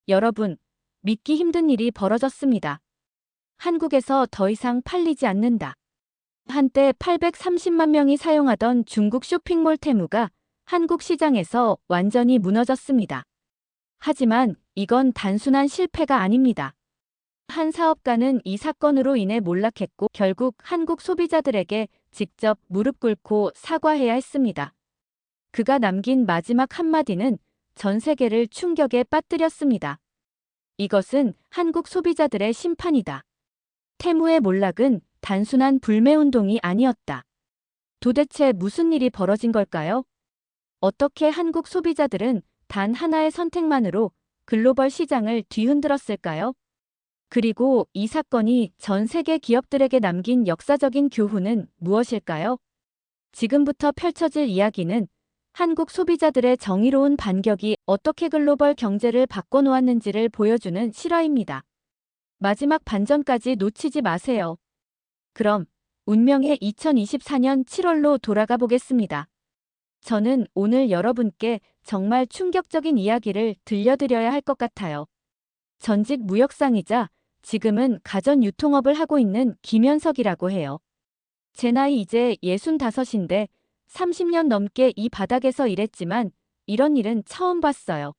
여러분, 믿기 힘든 일이 벌어졌습니다. 한국에서 더 이상 팔리지 않는다. 한때 830만 명이 사용하던 중국 쇼핑몰 테무가 한국 시장에서 완전히 무너졌습니다. 하지만 이건 단순한 실패가 아닙니다. 한 사업가는 이 사건으로 인해 몰락했고 결국 한국 소비자들에게 직접 무릎 꿇고 사과해야 했습니다. 그가 남긴 마지막 한마디는 전 세계를 충격에 빠뜨렸습니다. 이것은 한국 소비자들의 심판이다. 테무의 몰락은 단순한 불매운동이 아니었다. 도대체 무슨 일이 벌어진 걸까요? 어떻게 한국 소비자들은 단 하나의 선택만으로 글로벌 시장을 뒤흔들었을까요? 그리고 이 사건이 전 세계 기업들에게 남긴 역사적인 교훈은 무엇일까요? 지금부터 펼쳐질 이야기는 한국 소비자들의 정의로운 반격이 어떻게 글로벌 경제를 바꿔놓았는지를 보여주는 실화입니다. 마지막 반전까지 놓치지 마세요. 그럼 운명의 2024년 7월로 돌아가 보겠습니다. 저는 오늘 여러분께 정말 충격적인 이야기를 들려드려야 할 것 같아요. 전직 무역상이자 지금은 가전 유통업을 하고 있는 김현석이라고 해요. 제 나이 이제 65인데 30년 넘게 이 바닥에서 일했지만 이런 일은 처음 봤어요.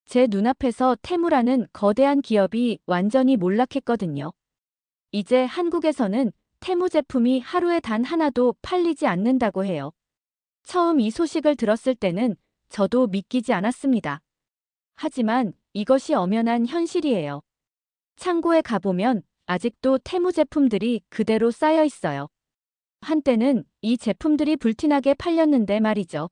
제 눈앞에서 테무라는 거대한 기업이 완전히 몰락했거든요. 이제 한국에서는 테무 제품이 하루에 단 하나도 팔리지 않는다고 해요. 처음 이 소식을 들었을 때는 저도 믿기지 않았습니다. 하지만 이것이 엄연한 현실이에요. 창고에 가보면 아직도 테무 제품들이 그대로 쌓여 있어요. 한때는 이 제품들이 불티나게 팔렸는데 말이죠.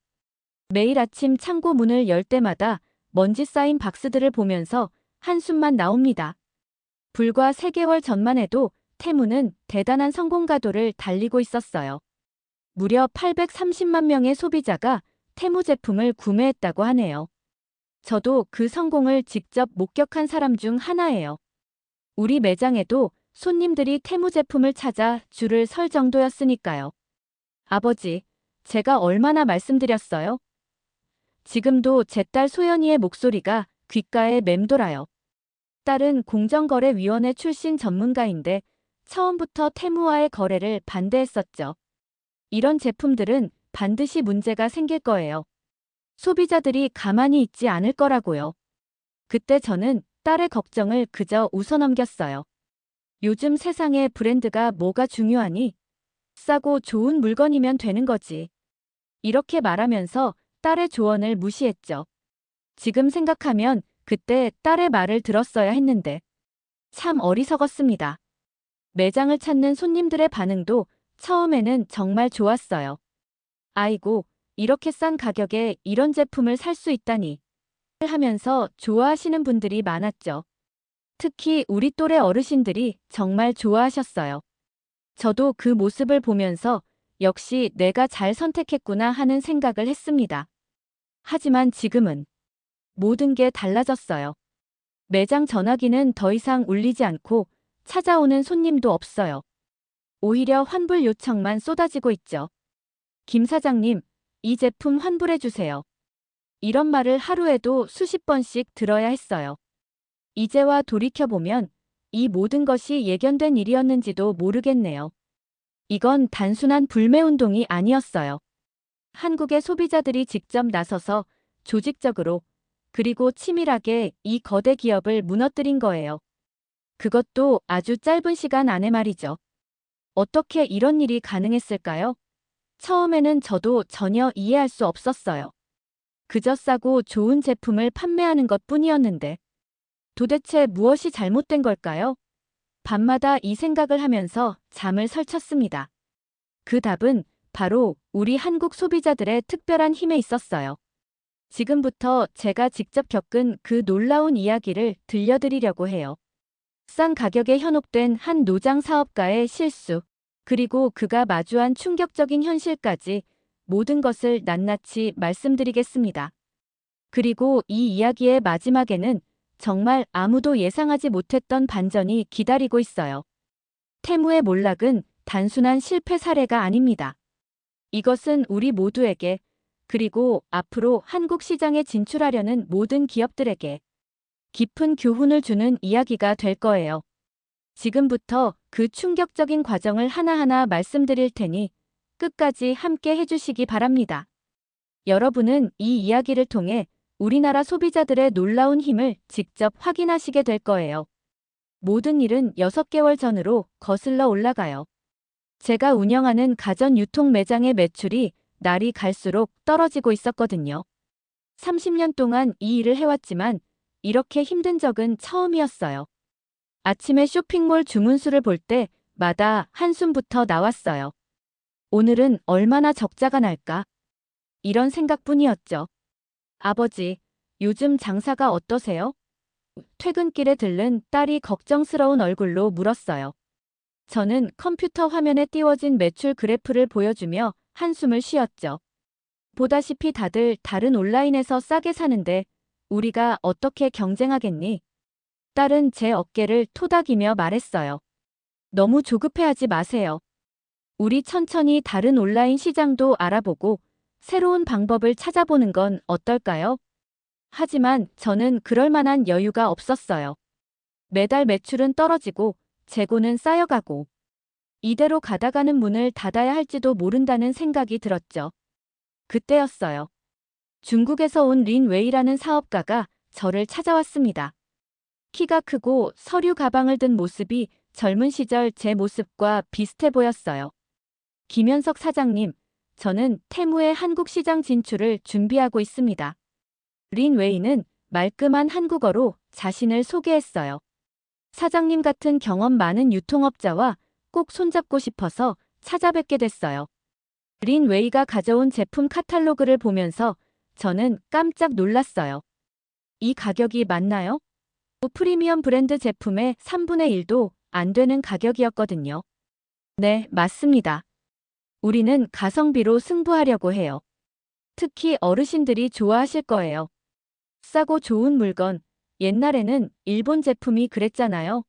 매일 아침 창고 문을 열 때마다 먼지 쌓인 박스들을 보면서 한숨만 나옵니다. 불과 3개월 전만 해도 테무는 대단한 성공 가도를 달리고 있었어요. 무려 830만 명의 소비자가 테무 제품을 구매했다고 하네요. 저도 그 성공을 직접 목격한 사람 중 하나예요. 우리 매장에도 손님들이 테무 제품을 찾아 줄을 설 정도였으니까요. 아버지, 제가 얼마나 말씀드렸어요? 지금도 제 딸 소연이의 목소리가 귓가에 맴돌아요. 딸은 공정거래위원회 출신 전문가인데 처음부터 테무와의 거래를 반대했었죠. 이런 제품들은 반드시 문제가 생길 거예요. 소비자들이 가만히 있지 않을 거라고요. 그때 저는 딸의 걱정을 그저 웃어넘겼어요. 요즘 세상에 브랜드가 뭐가 중요하니? 싸고 좋은 물건이면 되는 거지. 이렇게 말하면서 딸의 조언을 무시했죠. 지금 생각하면 그때 딸의 말을 들었어야 했는데 참 어리석었습니다. 매장을 찾는 손님들의 반응도 처음에는 정말 좋았어요. 아이고, 이렇게 싼 가격에 이런 제품을 살 수 있다니 하면서 좋아하시는 분들이 많았죠. 특히 우리 또래 어르신들이 정말 좋아하셨어요. 저도 그 모습을 보면서 역시 내가 잘 선택했구나 하는 생각을 했습니다. 하지만 지금은 모든 게 달라졌어요. 매장 전화기는 더 이상 울리지 않고 찾아오는 손님도 없어요. 오히려 환불 요청만 쏟아지고 있죠. 김 사장님, 이 제품 환불해주세요. 이런 말을 하루에도 수십 번씩 들어야 했어요. 이제와 돌이켜보면 이 모든 것이 예견된 일이었는지도 모르겠네요. 이건 단순한 불매운동이 아니었어요. 한국의 소비자들이 직접 나서서 조직적으로 그리고 치밀하게 이 거대 기업을 무너뜨린 거예요. 그것도 아주 짧은 시간 안에 말이죠. 어떻게 이런 일이 가능했을까요? 처음에는 저도 전혀 이해할 수 없었어요. 그저 싸고 좋은 제품을 판매하는 것뿐이었는데 도대체 무엇이 잘못된 걸까요? 밤마다 이 생각을 하면서 잠을 설쳤습니다. 그 답은 바로 우리 한국 소비자들의 특별한 힘에 있었어요. 지금부터 제가 직접 겪은 그 놀라운 이야기를 들려드리려고 해요. 싼 가격에 현혹된 한 노장 사업가의 실수, 그리고 그가 마주한 충격적인 현실까지 모든 것을 낱낱이 말씀드리겠습니다. 그리고 이 이야기의 마지막에는 정말 아무도 예상하지 못했던 반전이 기다리고 있어요. 테무의 몰락은 단순한 실패 사례가 아닙니다. 이것은 우리 모두에게, 그리고 앞으로 한국 시장에 진출하려는 모든 기업들에게 깊은 교훈을 주는 이야기가 될 거예요. 지금부터 그 충격적인 과정을 하나하나 말씀드릴 테니 끝까지 함께 해주시기 바랍니다. 여러분은 이 이야기를 통해 우리나라 소비자들의 놀라운 힘을 직접 확인하시게 될 거예요. 모든 일은 6개월 전으로 거슬러 올라가요. 제가 운영하는 가전 유통 매장의 매출이 날이 갈수록 떨어지고 있었거든요. 30년 동안 이 일을 해왔지만 이렇게 힘든 적은 처음이었어요. 아침에 쇼핑몰 주문수를 볼 때마다 한숨부터 나왔어요. 오늘은 얼마나 적자가 날까? 이런 생각뿐이었죠. 아버지, 요즘 장사가 어떠세요? 퇴근길에 들른 딸이 걱정스러운 얼굴로 물었어요. 저는 컴퓨터 화면에 띄워진 매출 그래프를 보여주며 한숨을 쉬었죠. 보다시피 다들 다른 온라인에서 싸게 사는데 우리가 어떻게 경쟁하겠니? 딸은 제 어깨를 토닥이며 말했어요. 너무 조급해하지 마세요. 우리 천천히 다른 온라인 시장도 알아보고 새로운 방법을 찾아보는 건 어떨까요? 하지만 저는 그럴 만한 여유가 없었어요. 매달 매출은 떨어지고 재고는 쌓여가고 이대로 가다가는 문을 닫아야 할지도 모른다는 생각이 들었죠. 그때였어요. 중국에서 온 린 웨이라는 사업가가 저를 찾아왔습니다. 키가 크고 서류 가방을 든 모습이 젊은 시절 제 모습과 비슷해 보였어요. 김현석 사장님, 저는 테무의 한국 시장 진출을 준비하고 있습니다. 린 웨이는 말끔한 한국어로 자신을 소개했어요. 사장님 같은 경험 많은 유통업자와 꼭 손잡고 싶어서 찾아뵙게 됐어요. 린 웨이가 가져온 제품 카탈로그를 보면서 저는 깜짝 놀랐어요. 이 가격이 맞나요? 프리미엄 브랜드 제품의 3분의 1도 안 되는 가격이었거든요. 네, 맞습니다. 우리는 가성비로 승부하려고 해요. 특히 어르신들이 좋아하실 거예요. 싸고 좋은 물건, 옛날에는 일본 제품이 그랬잖아요.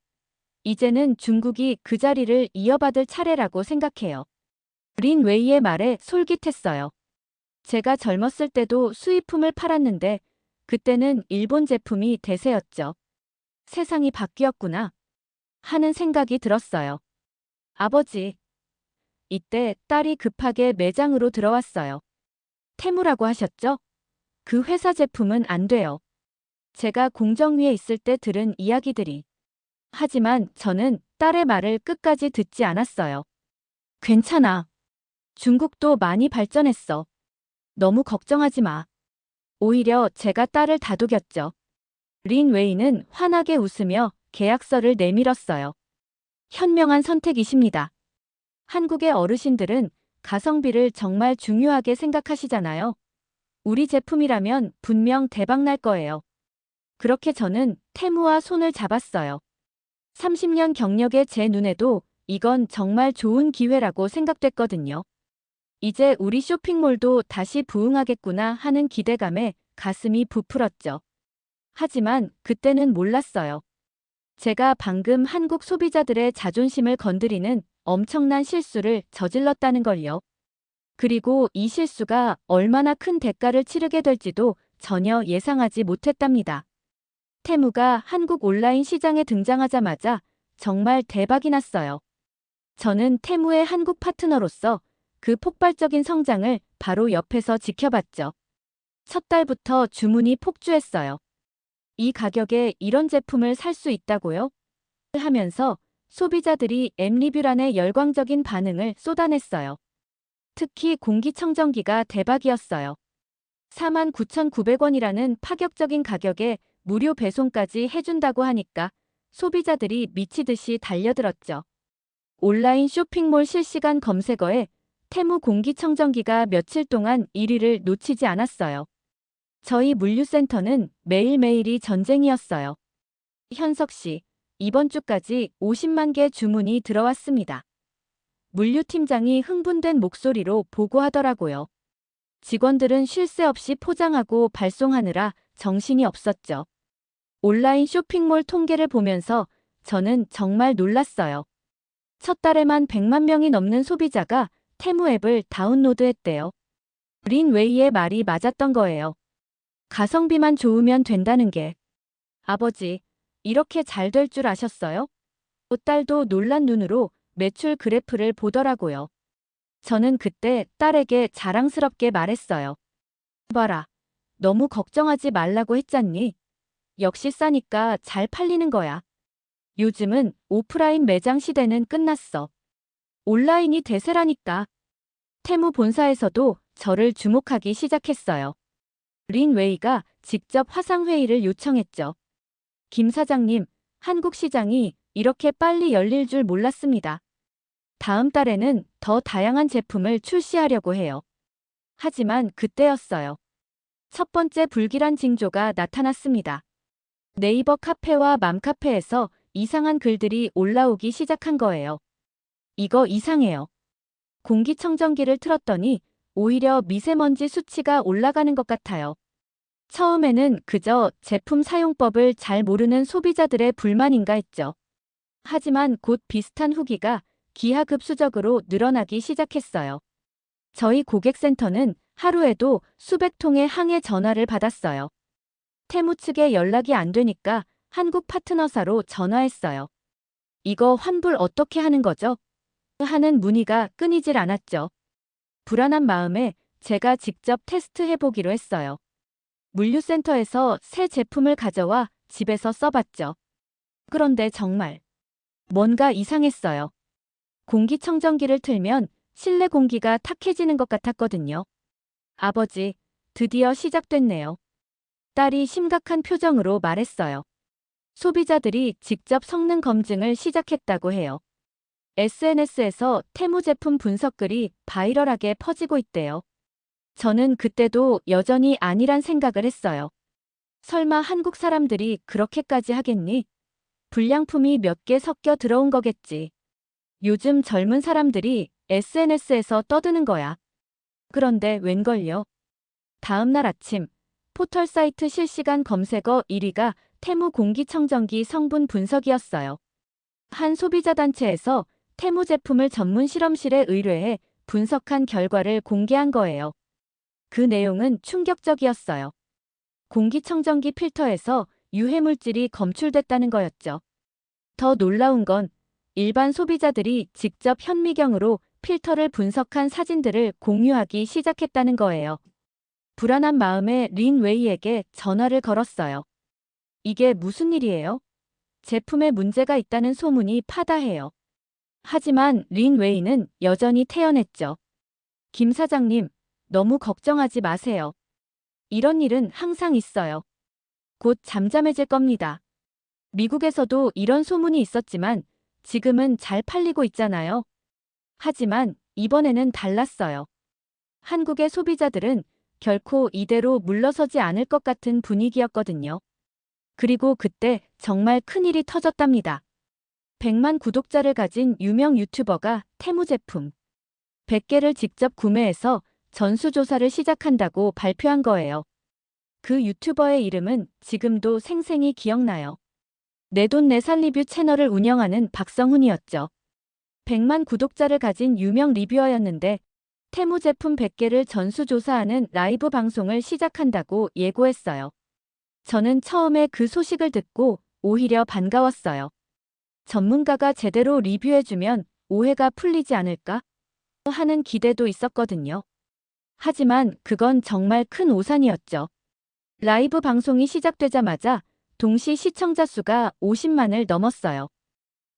이제는 중국이 그 자리를 이어받을 차례라고 생각해요. 린 웨이의 말에 솔깃했어요. 제가 젊었을 때도 수입품을 팔았는데 그때는 일본 제품이 대세였죠. 세상이 바뀌었구나 하는 생각이 들었어요. 아버지. 이때 딸이 급하게 매장으로 들어왔어요. 테무라고 하셨죠? 그 회사 제품은 안 돼요. 제가 공정위에 있을 때 들은 이야기들이. 하지만 저는 딸의 말을 끝까지 듣지 않았어요. 괜찮아. 중국도 많이 발전했어. 너무 걱정하지 마. 오히려 제가 딸을 다독였죠. 린 웨이는 환하게 웃으며 계약서를 내밀었어요. 현명한 선택이십니다. 한국의 어르신들은 가성비를 정말 중요하게 생각하시잖아요. 우리 제품이라면 분명 대박 날 거예요. 그렇게 저는 테무와 손을 잡았어요. 30년 경력의 제 눈에도 이건 정말 좋은 기회라고 생각됐거든요. 이제 우리 쇼핑몰도 다시 부흥하겠구나 하는 기대감에 가슴이 부풀었죠. 하지만 그때는 몰랐어요. 제가 방금 한국 소비자들의 자존심을 건드리는 엄청난 실수를 저질렀다는 걸요. 그리고 이 실수가 얼마나 큰 대가를 치르게 될지도 전혀 예상하지 못했답니다. 테무가 한국 온라인 시장에 등장하자마자 정말 대박이 났어요. 저는 테무의 한국 파트너로서 그 폭발적인 성장을 바로 옆에서 지켜봤죠. 첫 달부터 주문이 폭주했어요. 이 가격에 이런 제품을 살 수 있다고요? 하면서 소비자들이 앱 리뷰란에 열광적인 반응을 쏟아냈어요. 특히 공기청정기가 대박이었어요. 49,900원이라는 파격적인 가격에 무료 배송까지 해준다고 하니까 소비자들이 미치듯이 달려들었죠. 온라인 쇼핑몰 실시간 검색어에 테무 공기청정기가 며칠 동안 1위를 놓치지 않았어요. 저희 물류센터는 매일매일이 전쟁이었어요. 현석 씨, 이번 주까지 50만 개 주문이 들어왔습니다. 물류팀장이 흥분된 목소리로 보고하더라고요. 직원들은 쉴 새 없이 포장하고 발송하느라 정신이 없었죠. 온라인 쇼핑몰 통계를 보면서 저는 정말 놀랐어요. 첫 달에만 100만 명이 넘는 소비자가 테무 앱을 다운로드했대요. 린 웨이의 말이 맞았던 거예요. 가성비만 좋으면 된다는 게. 아버지, 이렇게 잘 될 줄 아셨어요? 딸도 놀란 눈으로 매출 그래프를 보더라고요. 저는 그때 딸에게 자랑스럽게 말했어요. 봐라, 너무 걱정하지 말라고 했잖니. 역시 싸니까 잘 팔리는 거야. 요즘은 오프라인 매장 시대는 끝났어. 온라인이 대세라니까. 테무 본사에서도 저를 주목하기 시작했어요. 린 웨이가 직접 화상회의를 요청했죠. 김 사장님, 한국 시장이 이렇게 빨리 열릴 줄 몰랐습니다. 다음 달에는 더 다양한 제품을 출시하려고 해요. 하지만 그때였어요. 첫 번째 불길한 징조가 나타났습니다. 네이버 카페와 맘카페에서 이상한 글들이 올라오기 시작한 거예요. 이거 이상해요. 공기청정기를 틀었더니 오히려 미세먼지 수치가 올라가는 것 같아요. 처음에는 그저 제품 사용법을 잘 모르는 소비자들의 불만인가 했죠. 하지만 곧 비슷한 후기가 기하급수적으로 늘어나기 시작했어요. 저희 고객센터는 하루에도 수백 통의 항해 전화를 받았어요. 테무 측에 연락이 안 되니까 한국 파트너사로 전화했어요. 이거 환불 어떻게 하는 거죠? 하는 문의가 끊이질 않았죠. 불안한 마음에 제가 직접 테스트해보기로 했어요. 물류센터에서 새 제품을 가져와 집에서 써봤죠. 그런데 정말 뭔가 이상했어요. 공기청정기를 틀면 실내 공기가 탁해지는 것 같았거든요. 아버지, 드디어 시작됐네요. 딸이 심각한 표정으로 말했어요. 소비자들이 직접 성능 검증을 시작했다고 해요. SNS에서 테무 제품 분석글이 바이럴하게 퍼지고 있대요. 저는 그때도 여전히 아니란 생각을 했어요. 설마 한국 사람들이 그렇게까지 하겠니? 불량품이 몇 개 섞여 들어온 거겠지. 요즘 젊은 사람들이 SNS에서 떠드는 거야. 그런데 웬걸요? 다음 날 아침, 포털 사이트 실시간 검색어 1위가 테무 공기청정기 성분 분석이었어요. 한 소비자 단체에서 테무 제품을 전문 실험실에 의뢰해 분석한 결과를 공개한 거예요. 그 내용은 충격적이었어요. 공기청정기 필터에서 유해물질이 검출됐다는 거였죠. 더 놀라운 건 일반 소비자들이 직접 현미경으로 필터를 분석한 사진들을 공유하기 시작했다는 거예요. 불안한 마음에 린 웨이에게 전화를 걸었어요. 이게 무슨 일이에요? 제품에 문제가 있다는 소문이 파다해요. 하지만 린 웨이는 여전히 태연했죠. 김 사장님, 너무 걱정하지 마세요. 이런 일은 항상 있어요. 곧 잠잠해질 겁니다. 미국에서도 이런 소문이 있었지만 지금은 잘 팔리고 있잖아요. 하지만 이번에는 달랐어요. 한국의 소비자들은 결코 이대로 물러서지 않을 것 같은 분위기였거든요. 그리고 그때 정말 큰일이 터졌답니다. 100만 구독자를 가진 유명 유튜버가 테무 제품 100개를 직접 구매해서 전수조사를 시작한다고 발표한 거예요. 그 유튜버의 이름은 지금도 생생히 기억나요. 내돈내산 리뷰 채널을 운영하는 박성훈이었죠. 100만 구독자를 가진 유명 리뷰어였는데 테무 제품 100개를 전수조사하는 라이브 방송을 시작한다고 예고했어요. 저는 처음에 그 소식을 듣고 오히려 반가웠어요. 전문가가 제대로 리뷰해주면 오해가 풀리지 않을까 하는 기대도 있었거든요. 하지만 그건 정말 큰 오산이었죠. 라이브 방송이 시작되자마자 동시 시청자 수가 50만을 넘었어요.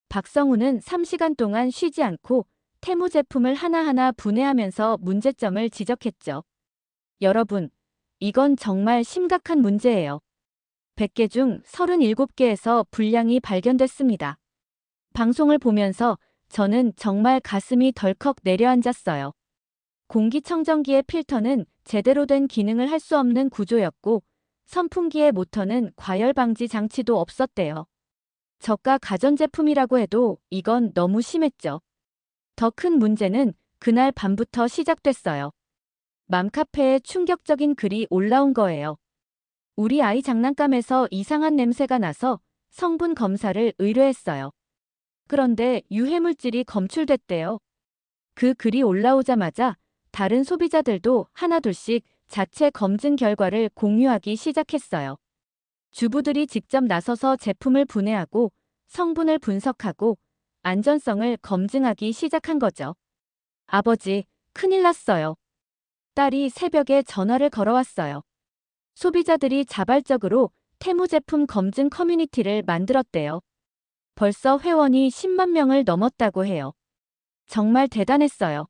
박성훈은 3시간 동안 쉬지 않고 테무 제품을 하나하나 분해하면서 문제점을 지적했죠. 여러분, 이건 정말 심각한 문제예요. 100개 중 37개에서 불량이 발견됐습니다. 방송을 보면서 저는 정말 가슴이 덜컥 내려앉았어요. 공기청정기의 필터는 제대로 된 기능을 할 수 없는 구조였고 선풍기의 모터는 과열 방지 장치도 없었대요. 저가 가전제품이라고 해도 이건 너무 심했죠. 더 큰 문제는 그날 밤부터 시작됐어요. 맘카페에 충격적인 글이 올라온 거예요. 우리 아이 장난감에서 이상한 냄새가 나서 성분 검사를 의뢰했어요. 그런데 유해물질이 검출됐대요. 그 글이 올라오자마자 다른 소비자들도 하나둘씩 자체 검증 결과를 공유하기 시작했어요. 주부들이 직접 나서서 제품을 분해하고 성분을 분석하고 안전성을 검증하기 시작한 거죠. 아버지, 큰일 났어요. 딸이 새벽에 전화를 걸어왔어요. 소비자들이 자발적으로 테무 제품 검증 커뮤니티를 만들었대요. 벌써 회원이 10만 명을 넘었다고 해요. 정말 대단했어요.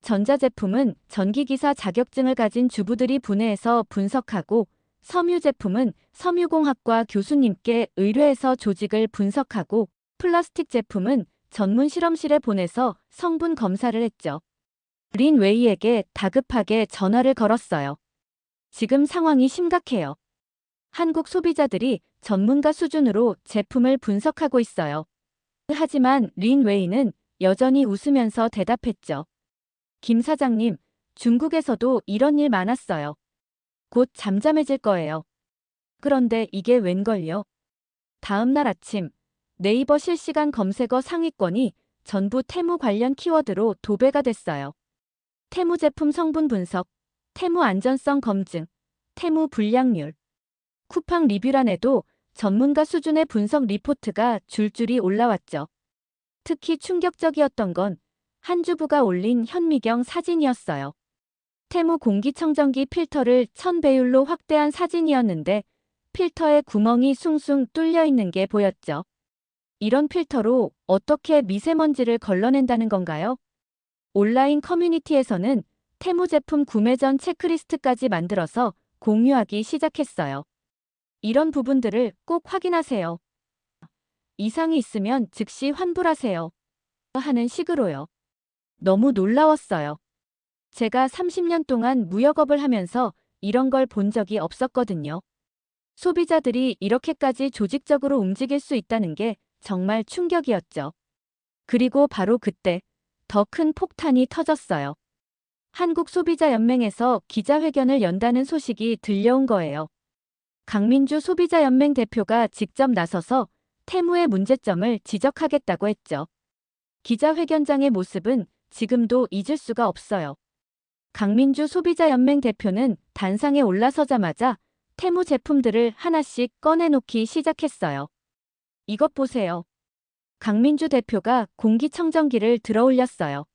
전자제품은 전기기사 자격증을 가진 주부들이 분해해서 분석하고, 섬유 제품은 섬유공학과 교수님께 의뢰해서 조직을 분석하고, 플라스틱 제품은 전문 실험실에 보내서 성분 검사를 했죠. 린 웨이에게 다급하게 전화를 걸었어요. 지금 상황이 심각해요. 한국 소비자들이 전문가 수준으로 제품을 분석하고 있어요. 하지만 린 웨이는 여전히 웃으면서 대답했죠. 김 사장님, 중국에서도 이런 일 많았어요. 곧 잠잠해질 거예요. 그런데 이게 웬걸요? 다음 날 아침, 네이버 실시간 검색어 상위권이 전부 테무 관련 키워드로 도배가 됐어요. 테무 제품 성분 분석, 테무 안전성 검증, 테무 불량률. 쿠팡 리뷰란에도 전문가 수준의 분석 리포트가 줄줄이 올라왔죠. 특히 충격적이었던 건 한 주부가 올린 현미경 사진이었어요. 테무 공기청정기 필터를 1000배율로 확대한 사진이었는데 필터에 구멍이 숭숭 뚫려 있는 게 보였죠. 이런 필터로 어떻게 미세먼지를 걸러낸다는 건가요? 온라인 커뮤니티에서는 테무 제품 구매 전 체크리스트까지 만들어서 공유하기 시작했어요. 이런 부분들을 꼭 확인하세요. 이상이 있으면 즉시 환불하세요. 하는 식으로요. 너무 놀라웠어요. 제가 30년 동안 무역업을 하면서 이런 걸 본 적이 없었거든요. 소비자들이 이렇게까지 조직적으로 움직일 수 있다는 게 정말 충격이었죠. 그리고 바로 그때 더 큰 폭탄이 터졌어요. 한국소비자연맹에서 기자회견을 연다는 소식이 들려온 거예요. 강민주 소비자연맹 대표가 직접 나서서 테무의 문제점을 지적하겠다고 했죠. 기자회견장의 모습은 지금도 잊을 수가 없어요. 강민주 소비자연맹 대표는 단상에 올라서자마자 테무 제품들을 하나씩 꺼내놓기 시작했어요. 이것 보세요. 강민주 대표가 공기청정기를 들어올렸어요.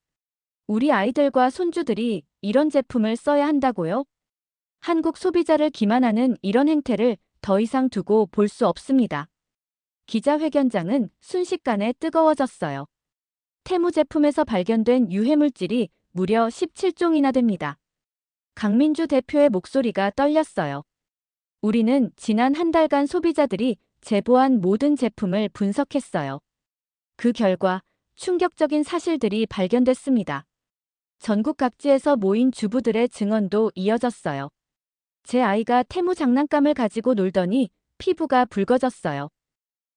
우리 아이들과 손주들이 이런 제품을 써야 한다고요? 한국 소비자를 기만하는 이런 행태를 더 이상 두고 볼 수 없습니다. 기자회견장은 순식간에 뜨거워졌어요. 테무 제품에서 발견된 유해물질이 무려 17종이나 됩니다. 강민주 대표의 목소리가 떨렸어요. 우리는 지난 한 달간 소비자들이 제보한 모든 제품을 분석했어요. 그 결과 충격적인 사실들이 발견됐습니다. 전국 각지에서 모인 주부들의 증언도 이어졌어요. 제 아이가 테무 장난감을 가지고 놀더니 피부가 붉어졌어요.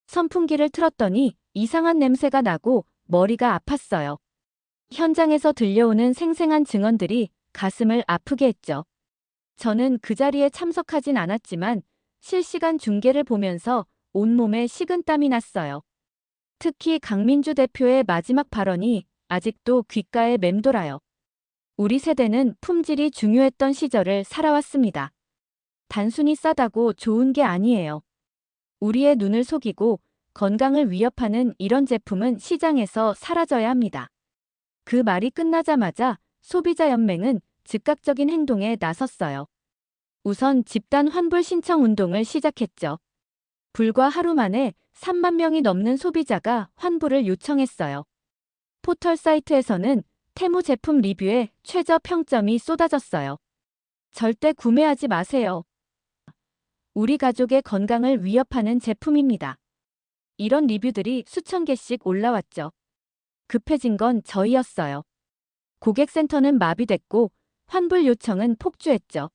선풍기를 틀었더니 이상한 냄새가 나고 머리가 아팠어요. 현장에서 들려오는 생생한 증언들이 가슴을 아프게 했죠. 저는 그 자리에 참석하진 않았지만 실시간 중계를 보면서 온몸에 식은땀이 났어요. 특히 강민주 대표의 마지막 발언이 아직도 귓가에 맴돌아요. 우리 세대는 품질이 중요했던 시절을 살아왔습니다. 단순히 싸다고 좋은 게 아니에요. 우리의 눈을 속이고 건강을 위협하는 이런 제품은 시장에서 사라져야 합니다. 그 말이 끝나자마자 소비자연맹은 즉각적인 행동에 나섰어요. 우선 집단 환불 신청 운동을 시작했죠. 불과 하루 만에 3만 명이 넘는 소비자가 환불을 요청했어요. 포털 사이트에서는 테무 제품 리뷰에 최저 평점이 쏟아졌어요. 절대 구매하지 마세요. 우리 가족의 건강을 위협하는 제품입니다. 이런 리뷰들이 수천 개씩 올라왔죠. 급해진 건 저희였어요. 고객센터는 마비됐고 환불 요청은 폭주했죠.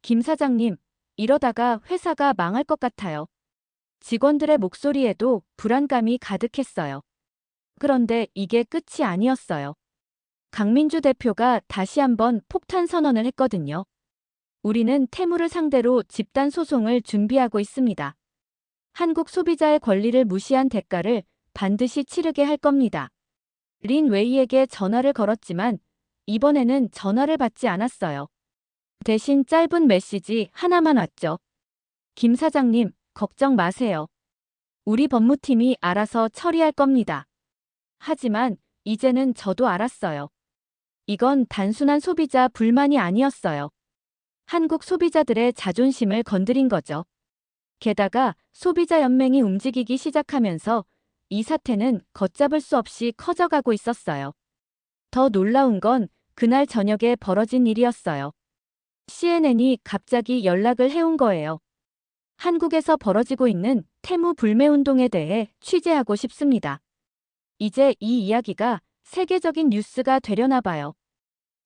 김 사장님, 이러다가 회사가 망할 것 같아요. 직원들의 목소리에도 불안감이 가득했어요. 그런데 이게 끝이 아니었어요. 강민주 대표가 다시 한번 폭탄 선언을 했거든요. 우리는 테무를 상대로 집단 소송을 준비하고 있습니다. 한국 소비자의 권리를 무시한 대가를 반드시 치르게 할 겁니다. 린 웨이에게 전화를 걸었지만 이번에는 전화를 받지 않았어요. 대신 짧은 메시지 하나만 왔죠. 김 사장님, 걱정 마세요. 우리 법무팀이 알아서 처리할 겁니다. 하지만 이제는 저도 알았어요. 이건 단순한 소비자 불만이 아니었어요. 한국 소비자들의 자존심을 건드린 거죠. 게다가 소비자연맹이 움직이기 시작하면서 이 사태는 걷잡을 수 없이 커져가고 있었어요. 더 놀라운 건 그날 저녁에 벌어진 일이었어요. CNN이 갑자기 연락을 해온 거예요. 한국에서 벌어지고 있는 테무 불매 운동에 대해 취재하고 싶습니다. 이제 이 이야기가 세계적인 뉴스가 되려나 봐요.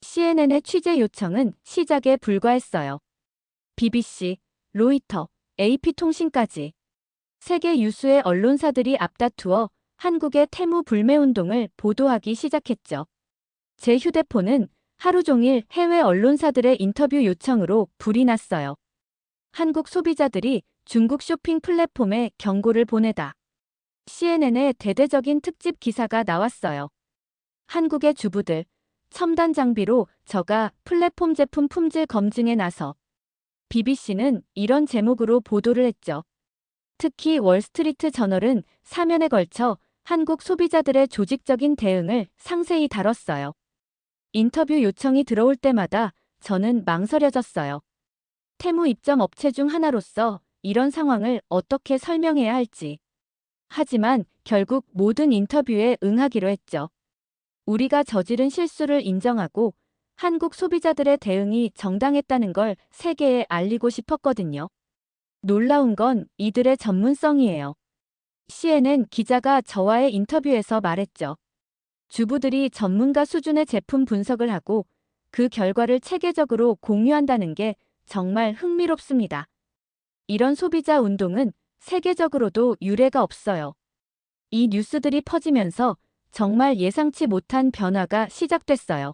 CNN의 취재 요청은 시작에 불과했어요. BBC, 로이터, AP통신까지 세계 유수의 언론사들이 앞다투어 한국의 테무 불매 운동을 보도하기 시작했죠. 제 휴대폰은 하루 종일 해외 언론사들의 인터뷰 요청으로 불이 났어요. 한국 소비자들이 중국 쇼핑 플랫폼에 경고를 보내다. CNN의 대대적인 특집 기사가 나왔어요. 한국의 주부들, 첨단 장비로 저가 플랫폼 제품 품질 검증에 나서. BBC는 이런 제목으로 보도를 했죠. 특히 월스트리트 저널은 사면에 걸쳐 한국 소비자들의 조직적인 대응을 상세히 다뤘어요. 인터뷰 요청이 들어올 때마다 저는 망설여졌어요. 테무 입점 업체 중 하나로서 이런 상황을 어떻게 설명해야 할지. 하지만 결국 모든 인터뷰에 응하기로 했죠. 우리가 저지른 실수를 인정하고 한국 소비자들의 대응이 정당했다는 걸 세계에 알리고 싶었거든요. 놀라운 건 이들의 전문성이에요. CNN 기자가 저와의 인터뷰에서 말했죠. 주부들이 전문가 수준의 제품 분석을 하고 그 결과를 체계적으로 공유한다는 게 정말 흥미롭습니다. 이런 소비자 운동은 세계적으로도 유례가 없어요. 이 뉴스들이 퍼지면서 정말 예상치 못한 변화가 시작됐어요.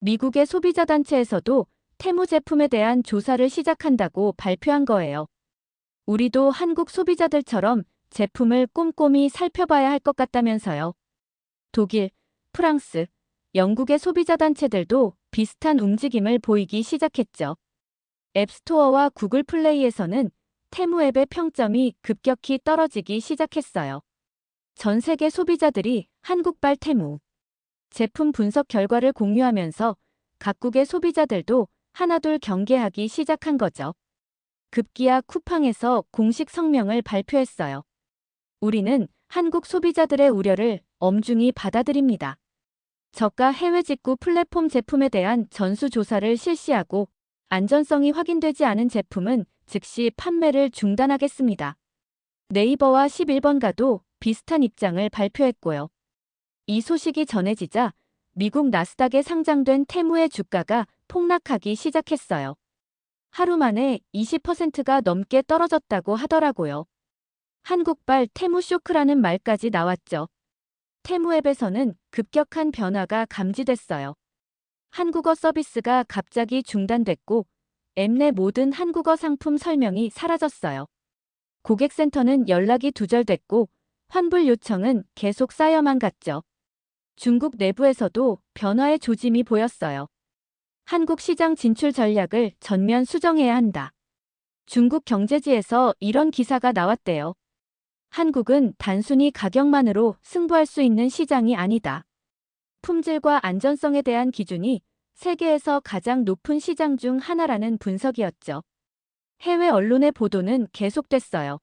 미국의 소비자 단체에서도 테무 제품에 대한 조사를 시작한다고 발표한 거예요. 우리도 한국 소비자들처럼 제품을 꼼꼼히 살펴봐야 할 것 같다면서요. 독일, 프랑스, 영국의 소비자 단체들도 비슷한 움직임을 보이기 시작했죠. 앱스토어와 구글 플레이에서는 테무 앱의 평점이 급격히 떨어지기 시작했어요. 전 세계 소비자들이 한국발 테무 제품 분석 결과를 공유하면서 각국의 소비자들도 하나둘 경계하기 시작한 거죠. 급기야 쿠팡에서 공식 성명을 발표했어요. 우리는 한국 소비자들의 우려를 엄중히 받아들입니다. 저가 해외 직구 플랫폼 제품에 대한 전수조사를 실시하고 안전성이 확인되지 않은 제품은 즉시 판매를 중단하겠습니다. 네이버와 11번가도 비슷한 입장을 발표했고요. 이 소식이 전해지자 미국 나스닥에 상장된 테무의 주가가 폭락하기 시작했어요. 하루 만에 20%가 넘게 떨어졌다고 하더라고요. 한국발 테무 쇼크라는 말까지 나왔죠. 테무 앱에서는 급격한 변화가 감지됐어요. 한국어 서비스가 갑자기 중단됐고 앱 내 모든 한국어 상품 설명이 사라졌어요. 고객센터는 연락이 두절됐고 환불 요청은 계속 쌓여만 갔죠. 중국 내부에서도 변화의 조짐이 보였어요. 한국 시장 진출 전략을 전면 수정해야 한다. 중국 경제지에서 이런 기사가 나왔대요. 한국은 단순히 가격만으로 승부할 수 있는 시장이 아니다. 품질과 안전성에 대한 기준이 세계에서 가장 높은 시장 중 하나라는 분석이었죠. 해외 언론의 보도는 계속됐어요.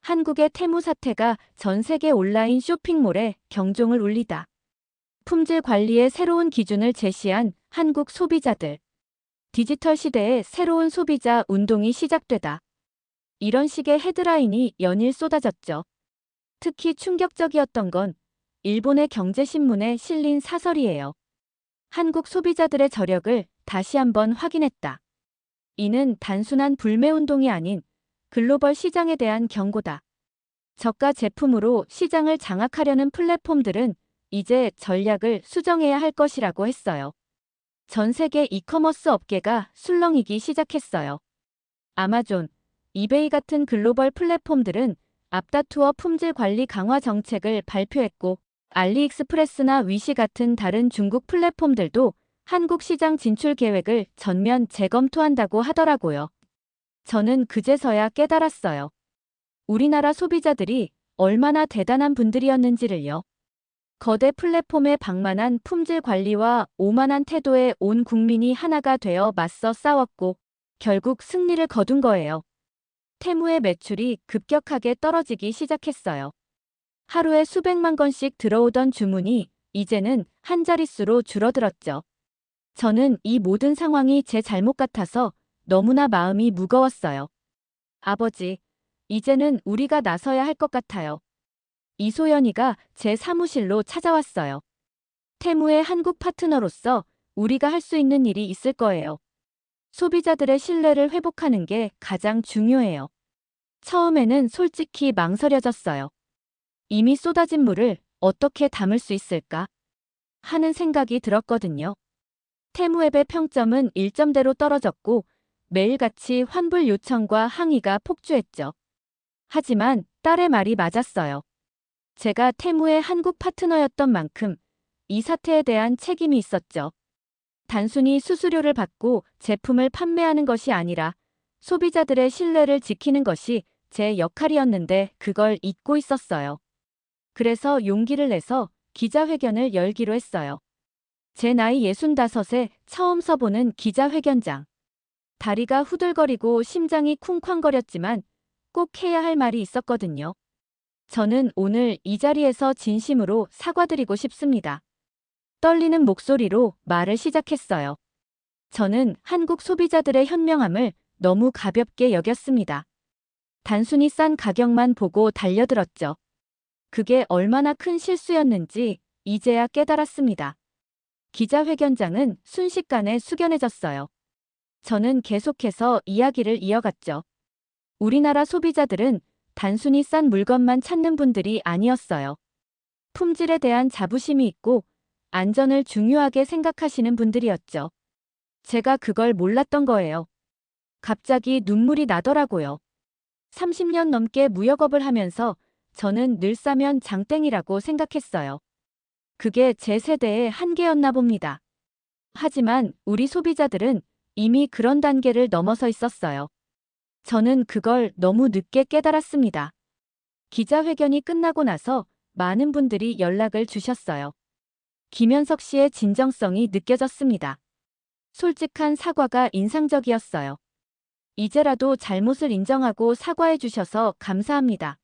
한국의 테무 사태가 전 세계 온라인 쇼핑몰에 경종을 울리다. 품질 관리의 새로운 기준을 제시한 한국 소비자들. 디지털 시대의 새로운 소비자 운동이 시작되다. 이런 식의 헤드라인이 연일 쏟아졌죠. 특히 충격적이었던 건 일본의 경제신문에 실린 사설이에요. 한국 소비자들의 저력을 다시 한번 확인했다. 이는 단순한 불매운동이 아닌 글로벌 시장에 대한 경고다. 저가 제품으로 시장을 장악하려는 플랫폼들은 이제 전략을 수정해야 할 것이라고 했어요. 전 세계 이커머스 업계가 술렁이기 시작했어요. 아마존, 이베이 같은 글로벌 플랫폼들은 앞다투어 품질 관리 강화 정책을 발표했고 알리익스프레스나 위시 같은 다른 중국 플랫폼들도 한국 시장 진출 계획을 전면 재검토한다고 하더라고요. 저는 그제서야 깨달았어요. 우리나라 소비자들이 얼마나 대단한 분들이었는지를요. 거대 플랫폼에 방만한 품질 관리와 오만한 태도에 온 국민이 하나가 되어 맞서 싸웠고 결국 승리를 거둔 거예요. 테무의 매출이 급격하게 떨어지기 시작했어요. 하루에 수백만 건씩 들어오던 주문이 이제는 한 자릿수로 줄어들었죠. 저는 이 모든 상황이 제 잘못 같아서 너무나 마음이 무거웠어요. 아버지, 이제는 우리가 나서야 할 것 같아요. 이소연이가 제 사무실로 찾아왔어요. 테무의 한국 파트너로서 우리가 할 수 있는 일이 있을 거예요. 소비자들의 신뢰를 회복하는 게 가장 중요해요. 처음에는 솔직히 망설여졌어요. 이미 쏟아진 물을 어떻게 담을 수 있을까 하는 생각이 들었거든요. 테무앱의 평점은 1점대로 떨어졌고 매일같이 환불 요청과 항의가 폭주했죠. 하지만 딸의 말이 맞았어요. 제가 테무의 한국 파트너였던 만큼 이 사태에 대한 책임이 있었죠. 단순히 수수료를 받고 제품을 판매하는 것이 아니라 소비자들의 신뢰를 지키는 것이 제 역할이었는데 그걸 잊고 있었어요. 그래서 용기를 내서 기자회견을 열기로 했어요. 제 나이 65에 처음 서보는 기자회견장. 다리가 후들거리고 심장이 쿵쾅거렸지만 꼭 해야 할 말이 있었거든요. 저는 오늘 이 자리에서 진심으로 사과드리고 싶습니다. 떨리는 목소리로 말을 시작했어요. 저는 한국 소비자들의 현명함을 너무 가볍게 여겼습니다. 단순히 싼 가격만 보고 달려들었죠. 그게 얼마나 큰 실수였는지 이제야 깨달았습니다. 기자회견장은 순식간에 숙연해졌어요. 저는 계속해서 이야기를 이어갔죠. 우리나라 소비자들은 단순히 싼 물건만 찾는 분들이 아니었어요. 품질에 대한 자부심이 있고 안전을 중요하게 생각하시는 분들이었죠. 제가 그걸 몰랐던 거예요. 갑자기 눈물이 나더라고요. 30년 넘게 무역업을 하면서 저는 늘 싸면 장땡이라고 생각했어요. 그게 제 세대의 한계였나 봅니다. 하지만 우리 소비자들은 이미 그런 단계를 넘어서 있었어요. 저는 그걸 너무 늦게 깨달았습니다. 기자회견이 끝나고 나서 많은 분들이 연락을 주셨어요. 김현석 씨의 진정성이 느껴졌습니다. 솔직한 사과가 인상적이었어요. 이제라도 잘못을 인정하고 사과해 주셔서 감사합니다.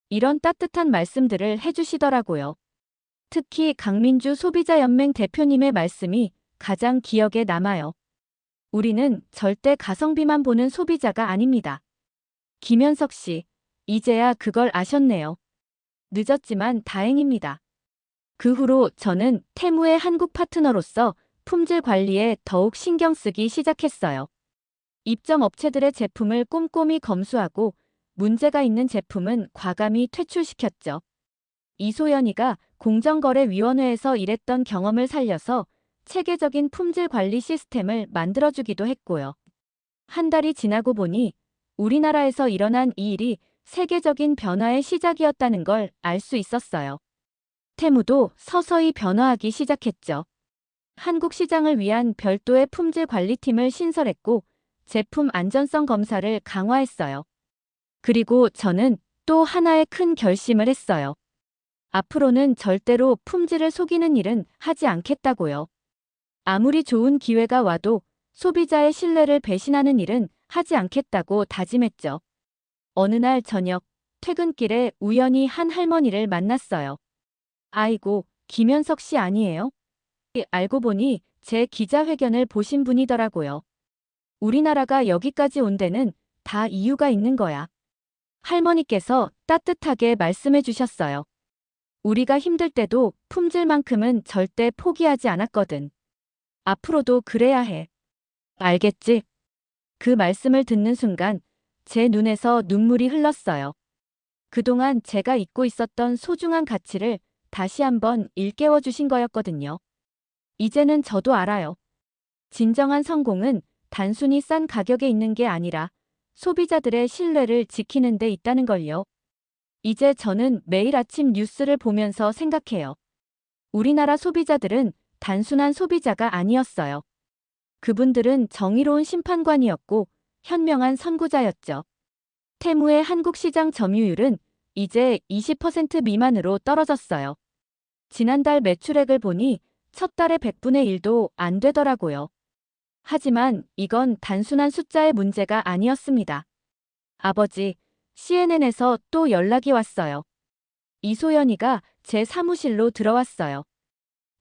이런 따뜻한 말씀들을 해주시더라고요. 특히 강민주 소비자연맹 대표님의 말씀이 가장 기억에 남아요. 우리는 절대 가성비만 보는 소비자가 아닙니다. 김현석 씨, 이제야 그걸 아셨네요. 늦었지만 다행입니다. 그 후로 저는 테무의 한국 파트너로서 품질 관리에 더욱 신경 쓰기 시작했어요. 입점 업체들의 제품을 꼼꼼히 검수하고 문제가 있는 제품은 과감히 퇴출시켰죠. 이소연이가 공정거래위원회에서 일했던 경험을 살려서 체계적인 품질 관리 시스템을 만들어주기도 했고요. 한 달이 지나고 보니 우리나라에서 일어난 이 일이 세계적인 변화의 시작이었다는 걸 알 수 있었어요. 테무도 서서히 변화하기 시작했죠. 한국 시장을 위한 별도의 품질 관리팀을 신설했고 제품 안전성 검사를 강화했어요. 그리고 저는 또 하나의 큰 결심을 했어요. 앞으로는 절대로 품질을 속이는 일은 하지 않겠다고요. 아무리 좋은 기회가 와도 소비자의 신뢰를 배신하는 일은 하지 않겠다고 다짐했죠. 어느 날 저녁, 퇴근길에 우연히 한 할머니를 만났어요. 아이고, 김현석 씨 아니에요? 알고 보니 제 기자회견을 보신 분이더라고요. 우리나라가 여기까지 온 데는 다 이유가 있는 거야. 할머니께서 따뜻하게 말씀해 주셨어요. 우리가 힘들 때도 품질만큼은 절대 포기하지 않았거든. 앞으로도 그래야 해. 알겠지? 그 말씀을 듣는 순간 제 눈에서 눈물이 흘렀어요. 그동안 제가 잊고 있었던 소중한 가치를 다시 한번 일깨워 주신 거였거든요. 이제는 저도 알아요. 진정한 성공은 단순히 싼 가격에 있는 게 아니라 소비자들의 신뢰를 지키는 데 있다는 걸요. 이제 저는 매일 아침 뉴스를 보면서 생각해요. 우리나라 소비자들은 단순한 소비자가 아니었어요. 그분들은 정의로운 심판관이었고 현명한 선구자였죠. 테무의 한국 시장 점유율은 이제 20% 미만으로 떨어졌어요. 지난달 매출액을 보니 첫 달에 100분의 1도 안 되더라고요. 하지만 이건 단순한 숫자의 문제가 아니었습니다. 아버지, CNN에서 또 연락이 왔어요. 이소연이가 제 사무실로 들어왔어요.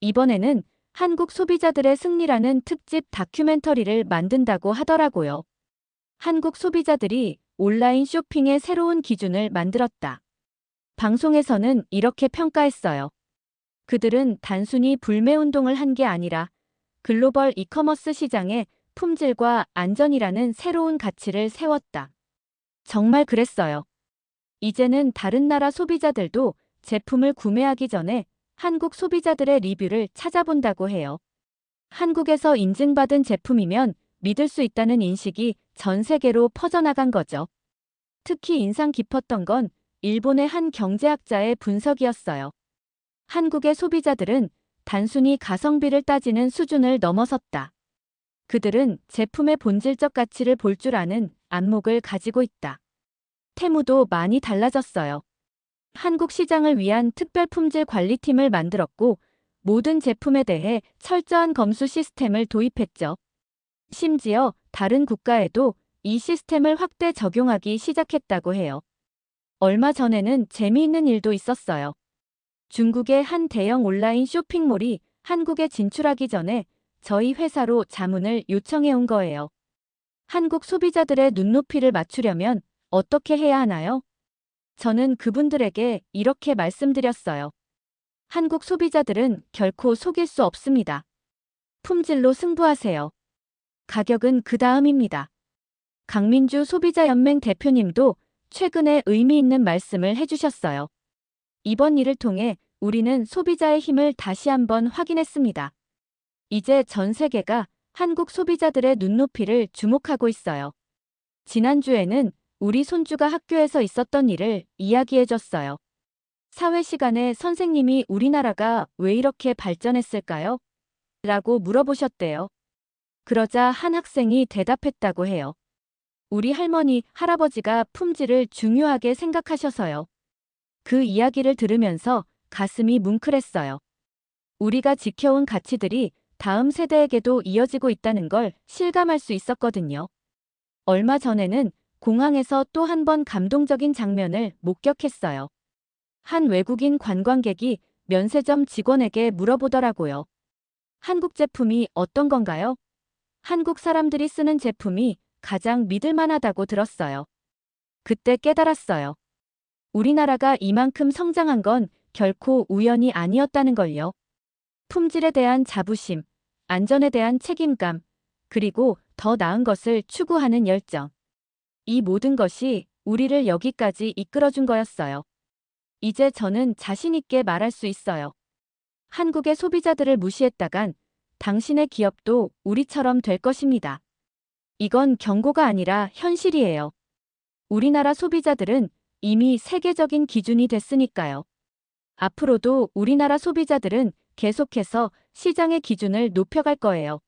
이번에는 한국 소비자들의 승리라는 특집 다큐멘터리를 만든다고 하더라고요. 한국 소비자들이 온라인 쇼핑의 새로운 기준을 만들었다. 방송에서는 이렇게 평가했어요. 그들은 단순히 불매운동을 한 게 아니라 글로벌 이커머스 시장에 품질과 안전이라는 새로운 가치를 세웠다. 정말 그랬어요. 이제는 다른 나라 소비자들도 제품을 구매하기 전에 한국 소비자들의 리뷰를 찾아본다고 해요. 한국에서 인증받은 제품이면 믿을 수 있다는 인식이 전 세계로 퍼져나간 거죠. 특히 인상 깊었던 건 일본의 한 경제학자의 분석이었어요. 한국의 소비자들은 단순히 가성비를 따지는 수준을 넘어섰다. 그들은 제품의 본질적 가치를 볼 줄 아는 안목을 가지고 있다. 테무도 많이 달라졌어요. 한국 시장을 위한 특별 품질 관리팀을 만들었고 모든 제품에 대해 철저한 검수 시스템을 도입했죠. 심지어 다른 국가에도 이 시스템을 확대 적용하기 시작했다고 해요. 얼마 전에는 재미있는 일도 있었어요. 중국의 한 대형 온라인 쇼핑몰이 한국에 진출하기 전에 저희 회사로 자문을 요청해 온 거예요. 한국 소비자들의 눈높이를 맞추려면 어떻게 해야 하나요? 저는 그분들에게 이렇게 말씀드렸어요. 한국 소비자들은 결코 속일 수 없습니다. 품질로 승부하세요. 가격은 그 다음입니다. 강민주 소비자연맹 대표님도 최근에 의미 있는 말씀을 해주셨어요. 이번 일을 통해 우리는 소비자의 힘을 다시 한번 확인했습니다. 이제 전 세계가 한국 소비자들의 눈높이를 주목하고 있어요. 지난주에는 우리 손주가 학교에서 있었던 일을 이야기해줬어요. 사회 시간에 선생님이 우리나라가 왜 이렇게 발전했을까요? 라고 물어보셨대요. 그러자 한 학생이 대답했다고 해요. 우리 할머니, 할아버지가 품질을 중요하게 생각하셔서요. 그 이야기를 들으면서 가슴이 뭉클했어요. 우리가 지켜온 가치들이 다음 세대에게도 이어지고 있다는 걸 실감할 수 있었거든요. 얼마 전에는 공항에서 또 한 번 감동적인 장면을 목격했어요. 한 외국인 관광객이 면세점 직원에게 물어보더라고요. 한국 제품이 어떤 건가요? 한국 사람들이 쓰는 제품이 가장 믿을 만하다고 들었어요. 그때 깨달았어요. 우리나라가 이만큼 성장한 건 결코 우연이 아니었다는 걸요. 품질에 대한 자부심, 안전에 대한 책임감, 그리고 더 나은 것을 추구하는 열정. 이 모든 것이 우리를 여기까지 이끌어준 거였어요. 이제 저는 자신 있게 말할 수 있어요. 한국의 소비자들을 무시했다간 당신의 기업도 우리처럼 될 것입니다. 이건 경고가 아니라 현실이에요. 우리나라 소비자들은 이미 세계적인 기준이 됐으니까요. 앞으로도 우리나라 소비자들은 계속해서 시장의 기준을 높여갈 거예요.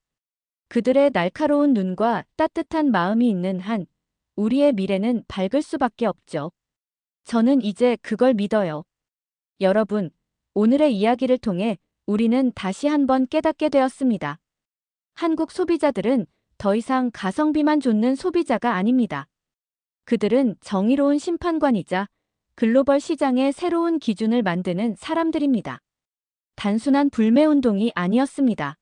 그들의 날카로운 눈과 따뜻한 마음이 있는 한 우리의 미래는 밝을 수밖에 없죠. 저는 이제 그걸 믿어요. 여러분, 오늘의 이야기를 통해 우리는 다시 한번 깨닫게 되었습니다. 한국 소비자들은 더 이상 가성비만 좇는 소비자가 아닙니다. 그들은 정의로운 심판관이자 글로벌 시장의 새로운 기준을 만드는 사람들입니다. 단순한 불매운동이 아니었습니다.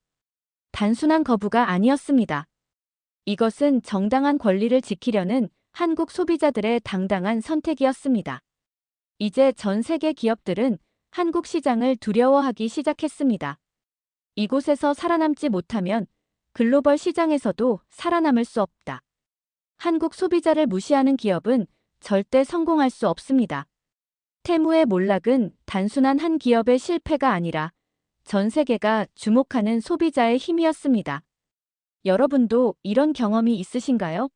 단순한 거부가 아니었습니다. 이것은 정당한 권리를 지키려는 한국 소비자들의 당당한 선택이었습니다. 이제 전 세계 기업들은 한국 시장을 두려워하기 시작했습니다. 이곳에서 살아남지 못하면 글로벌 시장에서도 살아남을 수 없다. 한국 소비자를 무시하는 기업은 절대 성공할 수 없습니다. 테무의 몰락은 단순한 한 기업의 실패가 아니라 전 세계가 주목하는 소비자의 힘이었습니다. 여러분도 이런 경험이 있으신가요?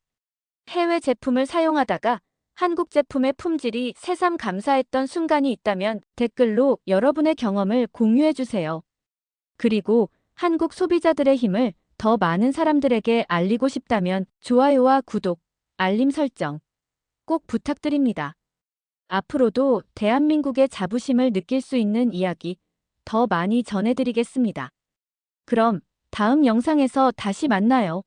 해외 제품을 사용하다가 한국 제품의 품질이 새삼 감사했던 순간이 있다면 댓글로 여러분의 경험을 공유해 주세요. 그리고 한국 소비자들의 힘을 더 많은 사람들에게 알리고 싶다면 좋아요와 구독, 알림 설정 꼭 부탁드립니다. 앞으로도 대한민국의 자부심을 느낄 수 있는 이야기 더 많이 전해드리겠습니다. 그럼 다음 영상에서 다시 만나요.